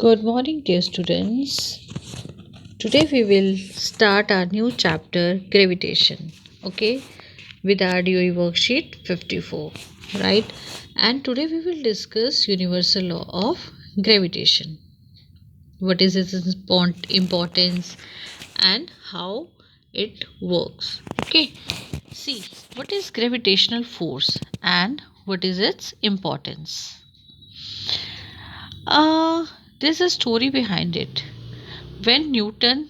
Good morning, dear students. Today we will start our new chapter, Gravitation. Okay, with our DOE worksheet 54, right? And today we will discuss Universal Law of Gravitation. What is its importance and how it works? Okay, see what is gravitational force and what is its importance. Uh, there's a story behind it. When Newton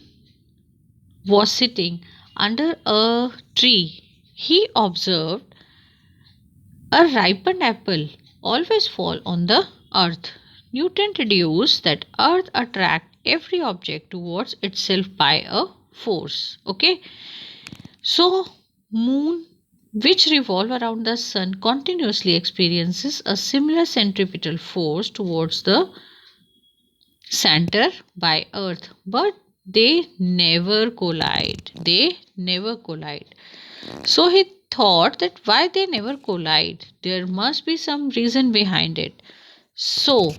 was sitting under a tree, he observed a ripened apple always fall on the earth. Newton deduced that earth attracts every object towards itself by a force. Okay, so moon which revolve around the sun continuously experiences a similar centripetal force towards the center by earth, but they never collide. So he thought that why they never collide, there must be some reason behind it. So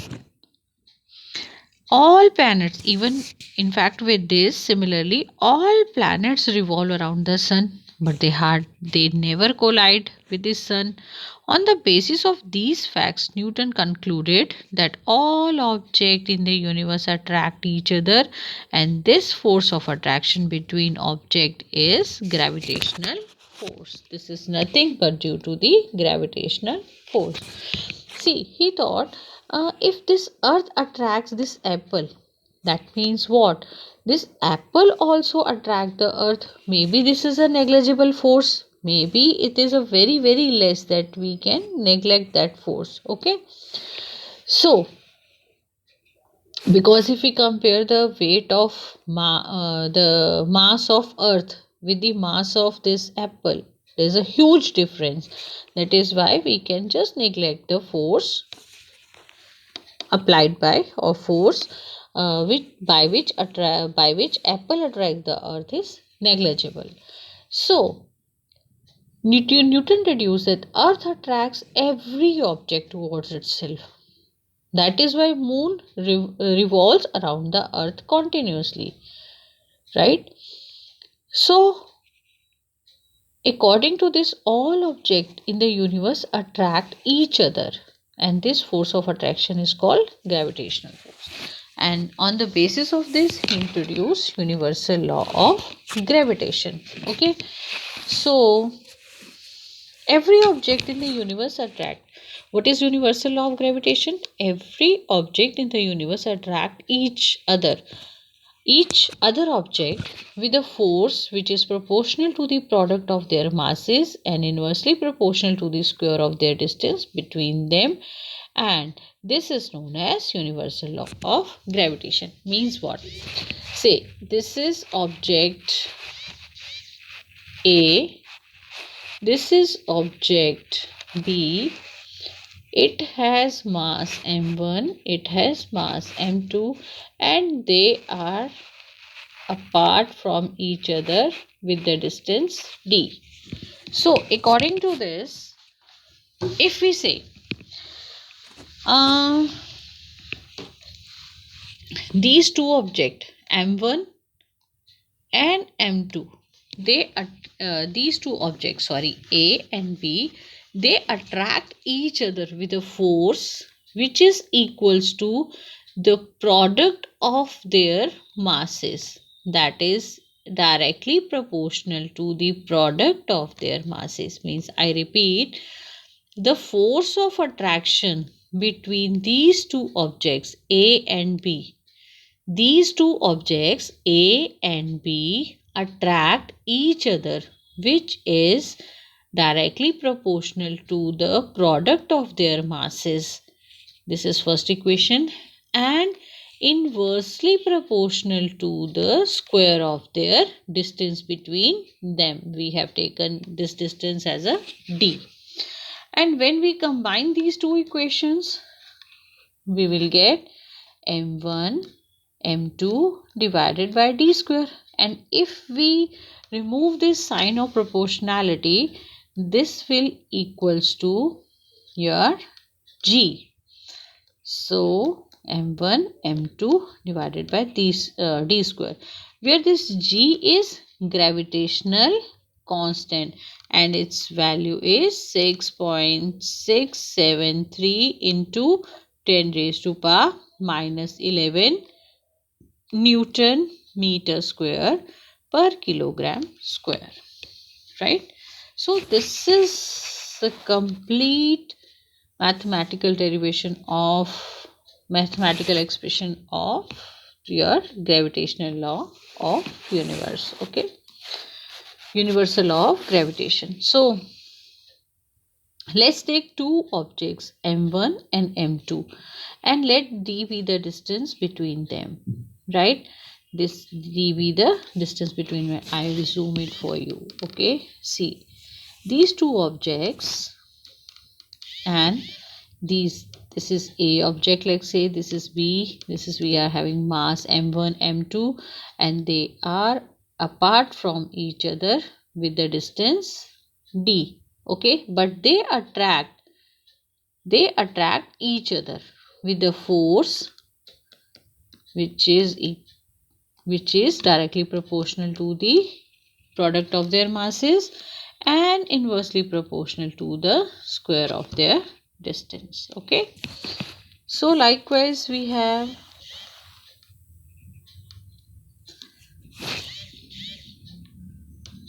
all planets, even in fact with this similarly, all planets revolve around the sun, but they never collide with the sun. On the basis of these facts, Newton concluded that all objects in the universe attract each other, and this force of attraction between objects is gravitational force. This is nothing but due to the gravitational force. See, he thought if this earth attracts this apple, that means what? This apple also attract the earth. Maybe this is a negligible force. Maybe it is a very less that we can neglect that force. Okay. So, because if we compare the weight of the mass of earth with the mass of this apple, there is a huge difference. That is why we can just neglect the force applied by or force by which apple attract the earth is negligible. So Newton deduced that earth attracts every object towards itself. That is why moon revolves around the earth continuously, right? So according to this, all objects in the universe attract each other, and this force of attraction is called gravitational force. And on the basis of this, he introduced universal law of gravitation. Okay, so every object in the universe attract. What is universal law of gravitation? Every object in the universe attract each other object with a force which is proportional to the product of their masses and inversely proportional to the square of their distance between them, and this is known as universal law of gravitation. Means what? Say this is object A, this is object B, it has mass m1, it has mass m2, and they are apart from each other with the distance d. So according to this, if we say these two objects m1 and m2, these two objects, A and B, they attract each other with a force which is equals to the product of their masses, that is directly proportional to the product of their masses. Means, I repeat, the force of attraction between these two objects A and B, these two objects A and B attract each other, which is directly proportional to the product of their masses. This is first equation, and inversely proportional to the square of their distance between them. We have taken this distance as a d. And when we combine these two equations, we will get m1 m2 divided by d square. And if we remove this sign of proportionality, this will equals to your g. So m1 m2 divided by this d square, where this g is gravitational constant and its value is 6.673 into 10 raised to power minus 11 Newton meter square per kilogram square, right? So this is the complete mathematical derivation of mathematical expression of your gravitational law of universe. Okay, universal law of gravitation. So let's take two objects m1 and m2 and let d be the distance between them, right? This d be the distance between them. I will zoom it for you. Okay, see these two objects, and this is a object, let's say this is b, this is, we are having mass m1 m2 and they are apart from each other with the distance d. Okay, but they attract each other with the force which is directly proportional to the product of their masses and inversely proportional to the square of their distance. Okay, so likewise we have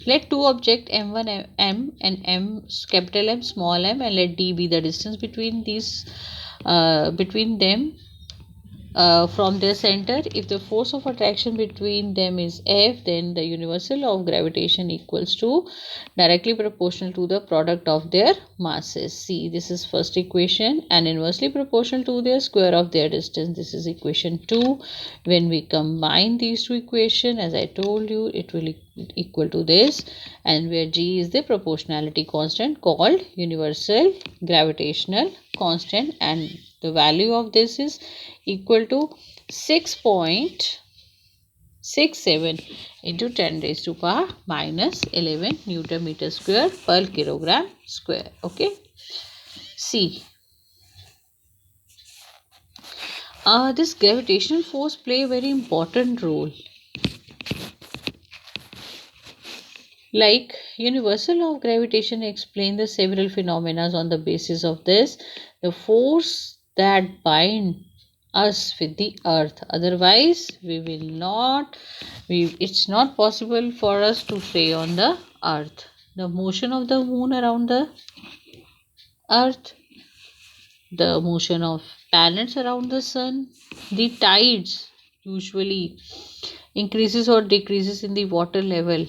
let two object m1 m and m capital M small m, and let d be the distance between these between them from their center. If the force of attraction between them is F, then the universal law of gravitation equals to directly proportional to the product of their masses. See, this is first equation, and inversely proportional to their square of their distance. This is equation 2. When we combine these two equations, as I told you, it will equal to this, and where G is the proportionality constant called universal gravitational constant, and the value of this is equal to 6.67 into 10 raised to power minus 11 Newton meter square per kilogram square. Okay, see, this gravitational force play a very important role. Like universal law of gravitation explain the several phenomena on the basis of this, the force that bind us with the earth. Otherwise it's not possible for us to stay on the earth. The motion of the moon around the earth, the motion of planets around the sun, the tides usually increases or decreases in the water level,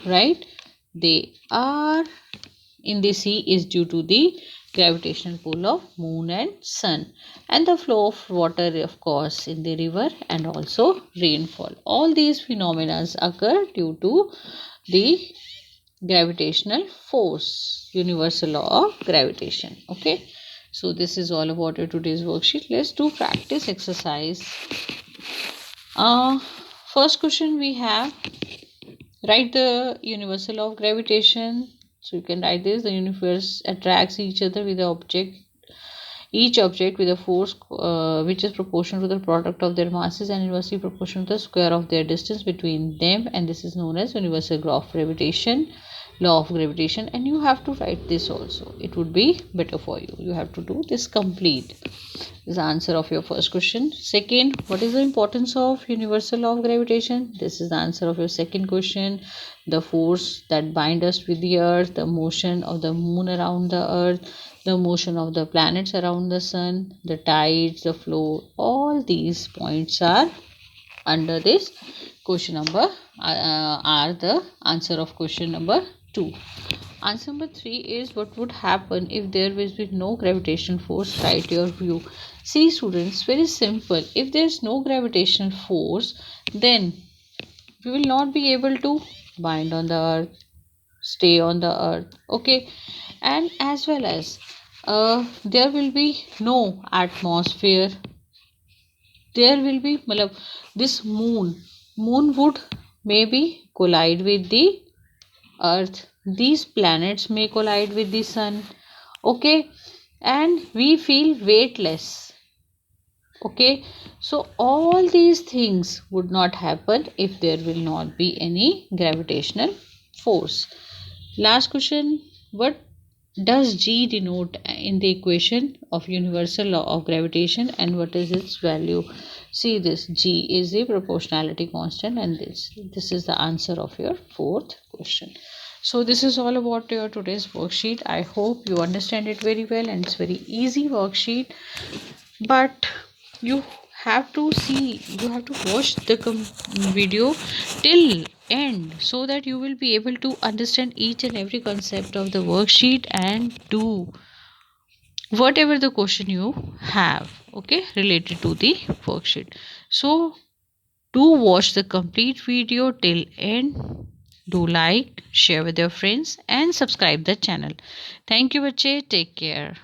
right? They are in the sea is due to the gravitational pull of moon and sun, and the flow of water, of course, in the river, and also rainfall. All these phenomena occur due to the gravitational force, universal law of gravitation. Okay, so this is all about your today's worksheet. Let's do practice exercise. First question we have, write the universal law of gravitation. So you can write this: the universe attracts each other with each object with a force which is proportional to the product of their masses and inversely proportional to the square of their distance between them, and this is known as universal law of gravitation, law of gravitation. And you have to write this also, it would be better for you. You have to do this complete. This is the answer of your first question. Second, what is the importance of universal law of gravitation? This is the answer of your second question. The force that binds us with the earth, the motion of the moon around the earth, the motion of the planets around the sun, the tides, the flow, all these points are under this question number, are the answer of question number 2. Answer number 3 is, what would happen if there was no gravitational force? Write your view. See students, very simple. If there is no gravitational force, then we will not be able to bind on the earth, stay on the earth. Okay, and as well as there will be no atmosphere. There will be this moon would maybe collide with the earth. These planets may collide with the sun. Okay, and we feel weightless. Okay, so all these things would not happen if there will not be any gravitational force. Last question, what does G denote in the equation of universal law of gravitation and what is its value? See this, G is a proportionality constant, and this is the answer of your fourth question. So this is all about your today's worksheet. I hope you understand it very well, and it's very easy worksheet, but you have to see, you have to watch the video till end so that you will be able to understand each and every concept of the worksheet and do whatever the question you have, okay, related to the worksheet. So do watch the complete video till end. Do like, share with your friends and subscribe the channel. Thank you bache, take care.